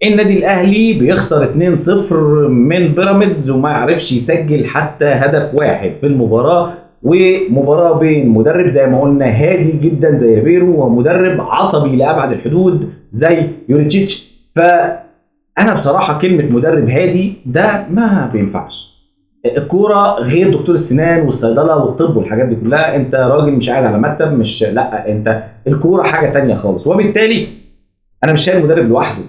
النادي الاهلي بيخسر 2-0 من بيراميدز وما يعرفش يسجل حتى هدف واحد في المباراه، ومباراه بين مدرب زي ما قلنا هادي جدا زي ريبيرو ومدرب عصبي لابعد الحدود زي يوريتشيتش. فانا بصراحه كلمه مدرب هادي ده ما بينفعش. الكوره غير دكتور السنان والصيدله والطب والحاجات دي كلها، انت راجل مش قاعد على مكتب، مش لا انت الكوره حاجه تانية خالص. وبالتالي انا مش شايل المدرب لوحده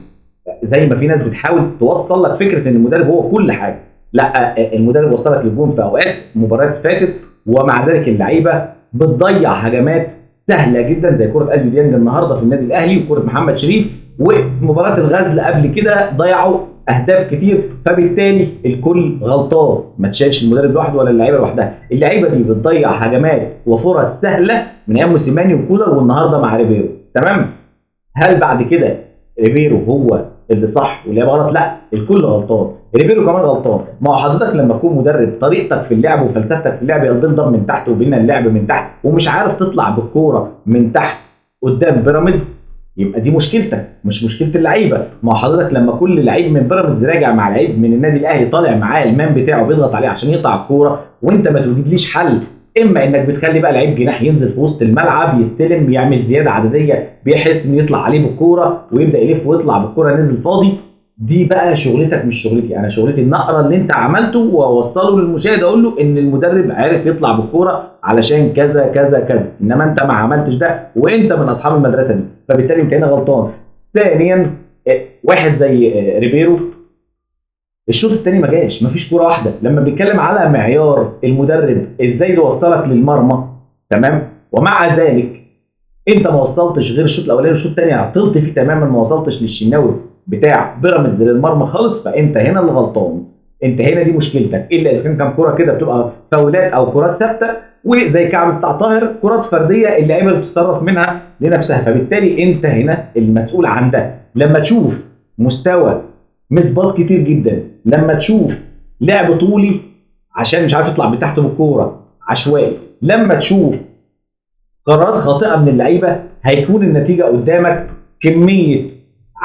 زي ما في ناس بتحاول توصل لك فكره ان المدرب هو كل حاجه. لا، المدرب وصلك للجون في اوقات مباريات فاتت، ومع ذلك اللعيبه بتضيع هجمات سهله جدا زي كره اليو ديانج النهارده في النادي الاهلي وكره محمد شريف، ومباراه الغزل قبل كده ضيعوا اهداف كتير. فبالتالي الكل غلطان، ما تشيلش المدرب لوحده ولا اللعيبه لوحدها. اللعيبه دي بتضيع هجمات وفرص سهله من ايام موسيماني وكولر والنهارده مع ريبيرو. تمام. هل بعد كده ريبيرو هو اللي صح واللي غلط؟ لا، الكل غلطان، ريبيرو كمان غلطان. ما هو حضرتك لما تكون مدرب طريقتك في اللعب وفلسفتك في اللعب البيلد اب من تحت وبين اللعب من تحت ومش عارف تطلع بالكوره من تحت قدام بيراميدز، يبقى دي مشكلتك مش مشكله اللعيبه. ما هو حضرتك لما كل لعيب من بيراميدز راجع مع لعيب من النادي الاهلي طالع معاه المان بتاعه بيضغط عليه عشان يقطع الكوره، وانت ما توجدليش حل، اما انك بتخلي بقى لعيب جناح ينزل في وسط الملعب يستلم يعمل زياده عدديه بيحس ان يطلع عليه بالكوره ويبدا يلف ويطلع بالكوره نزل فاضي. دي بقى شغلتك مش شغلتي. انا شغلتي ان اقرا اللي انت عملته واوصله للمشاهد، اقول له ان المدرب عارف يطلع بالكوره علشان كذا كذا كذا، انما انت ما عملتش ده وانت من اصحاب المدرسه دي، فبالتالي انت هنا غلطان. ثانيا، واحد زي ريبيرو الشوط الثاني ما جاش، ما فيش كوره واحده. لما بنتكلم على معيار المدرب ازاي يوصلك للمرمى، تمام، ومع ذلك انت ما وصلتش غير الشوط الاولاني والشوط الثاني عطلت فيه تماما، ما وصلتش للشناوي بتاع بيراميدز للمرمى خالص، فانت هنا اللي غلطان. انت هنا دي مشكلتك، الا اذا كان كوره كده بتبقى فاولات او كرات ثابته وزي كعب بتاع طاهر كرات فرديه اللعيبه اللي بتتصرف منها لنفسها. فبالتالي انت هنا المسؤول عن ده. لما تشوف مستوى مس باص كتير جدا، لما تشوف لعب طولي عشان مش عارف يطلع من تحت بالكوره عشوائي، لما تشوف قرارات خاطئه من اللعيبه، هيكون النتيجه قدامك كميه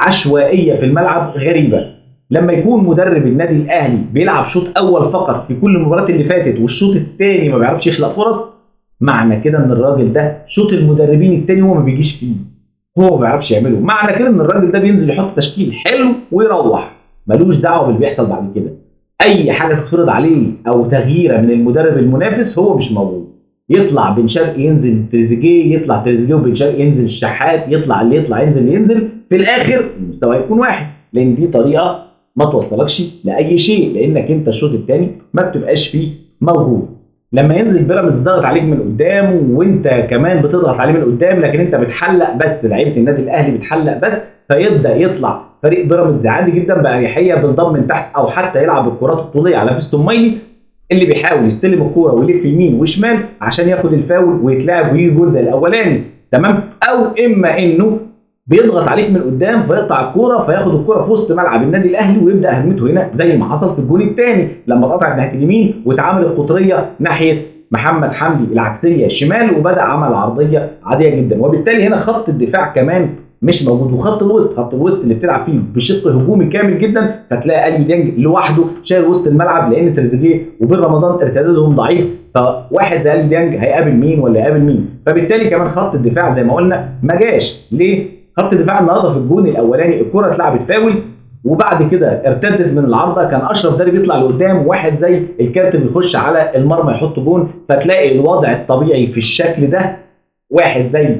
عشوائيه في الملعب غريبه. لما يكون مدرب النادي الاهلي بيلعب شوط اول فقط في كل المباريات اللي فاتت والشوط الثاني ما بيعرفش يخلق فرص، معنى كده ان الراجل ده شوط المدربين الثاني هو ما بيجيش فيه، هو ما بيعرفش يعمله. معنى كده ان الراجل ده بينزل يحط تشكيل حلو ويروح، ملوش دعوه باللي بيحصل بعد كده. اي حاجه تتفرض عليه او تغييره من المدرب المنافس هو مش موجود. يطلع بن شرقي ينزل تريزيجيه، يطلع تريزيجيه وبن شرقي ينزل الشحات، يطلع اللي يطلع ينزل في الاخر المستوى يكون واحد، لان دي طريقه ما توصلكش لاي شيء، لانك انت الشوط الثاني ما بتبقاش فيه موجود. لما ينزل بيراميدز ضغط عليك من قدام وانت كمان بتضغط عليه من قدام، لكن انت بتحلق بس، لعيبه النادي الاهلي بتحلق بس، فيبدا يطلع فريق بيراميدز عادي جدا باريحيه بينضم من تحت او حتى يلعب الكرات الطوليه على فيستون مايلي اللي بيحاول يستلم الكوره ويلف يمين وشمال عشان ياخد الفاول ويتلعب ويجي جول زي الاولاني، تمام. او اما انه بيضغط عليك من قدام فيقطع الكوره فياخد الكوره في وسط ملعب النادي الاهلي ويبدا هجمته هنا زي ما حصل في الجون الثاني لما اتقطعت ناحيه اليمين واتعمل القطريه ناحيه محمد حمدي العكسيه الشمال وبدا عمل عرضيه عاديه جدا. وبالتالي هنا خط الدفاع كمان مش موجود، وخط الوسط، خط الوسط اللي بتلعب فيه بشق هجومي كامل جدا، فتلاقي اليو ديانج لوحده شايل وسط الملعب لان تريزيجيه وبن رمضان ارتدادهم ضعيف، فواحد زي اليو ديانج هيقابل مين ولا يقابل مين؟ فبالتالي كمان خط الدفاع زي ما قلنا ما جاش. ليه؟ خط الدفاع النهارده في الجون الاولاني الكره اتلعبت فاول وبعد كده ارتدت من العارضه، كان اشرف داري بيطلع لقدام واحد زي الكابتن بيخش على المرمى يحط جون، فتلاقي الوضع الطبيعي في الشكل ده واحد زي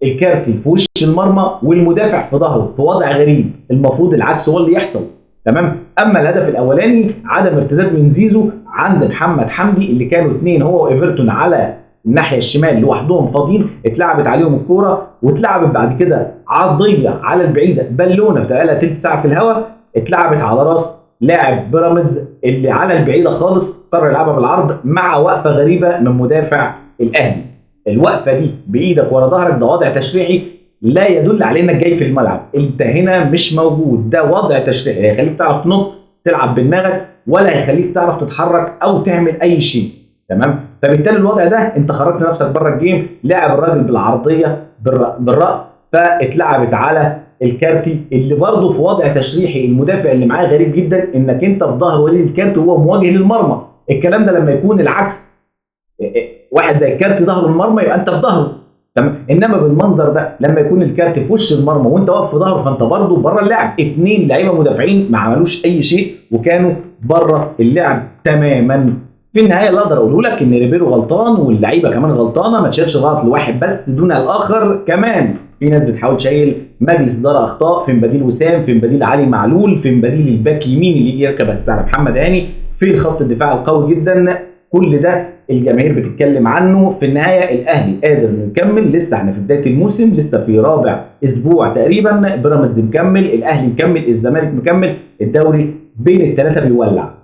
الكارتي في وش المرمى والمدافع في ظهره في وضع غريب، المفروض العكس هو اللي يحصل، تمام. اما الهدف الاولاني عدم ارتداد من زيزو عند محمد حمدي اللي كانوا اثنين هو وايفرتون على الناحيه الشمال لوحدهم فاضيين، اتلعبت عليهم الكوره واتلعبت بعد كده عرضيه على البعيده بالونه بتبقى لها ثلث ساعه في الهواء، اتلعبت على راس لاعب بيراميدز اللي على البعيده خالص قرر يلعبها بالعرض مع وقفه غريبه من مدافع الاهلي. الوقفه دي بايدك ورا ظهرك ده وضع تشريعي لا يدل على انك جاي في الملعب، انت هنا مش موجود، ده وضع تشريعي هيخليك تعرف تنط تلعب بدماغك ولا هيخليك تعرف تتحرك او تعمل اي شيء، تمام. فبالتالي الوضع ده انت خرجت نفسك بره الجيم، لعب الراجل بالعرضيه بالراس فاتلعبت على الكارتي اللي برضه في وضع تشريحي، المدافع اللي معاه غريب جدا انك انت في ظهر وليد الكارتي وهو مواجه للمرمى. الكلام ده لما يكون العكس، واحد زي الكارتي ظهره المرمى يبقى انت في ظهره، تمام. انما بالمنظر ده لما يكون الكارت في وش المرمى وانت واقف في ظهره فانت برضه بره اللعب. اتنين لعيبه مدافعين ما عملوش اي شيء وكانوا بره اللعب تماما. في النهايه اللي اقدر اقوله لك ان ريبيرو غلطان واللعيبه كمان غلطانه، ما تشيلش غلط لواحد بس دون الاخر. كمان في ناس بتحاول تشيل مجلس اداره اخطاء، فين بديل وسام، فين بديل علي معلول، فين بديل الباك يمين اللي يجي يركب بس على محمد هاني، فين خط الدفاع القوي جدا. كل ده الجماهير بتتكلم عنه. في النهايه الاهلي قادر انه يكمل، لسه احنا في بدايه الموسم، لسه في رابع اسبوع تقريبا. بيراميدز مكمل، الاهلي مكمل، الزمالك مكمل، الدوري بين الثلاثه بيولع.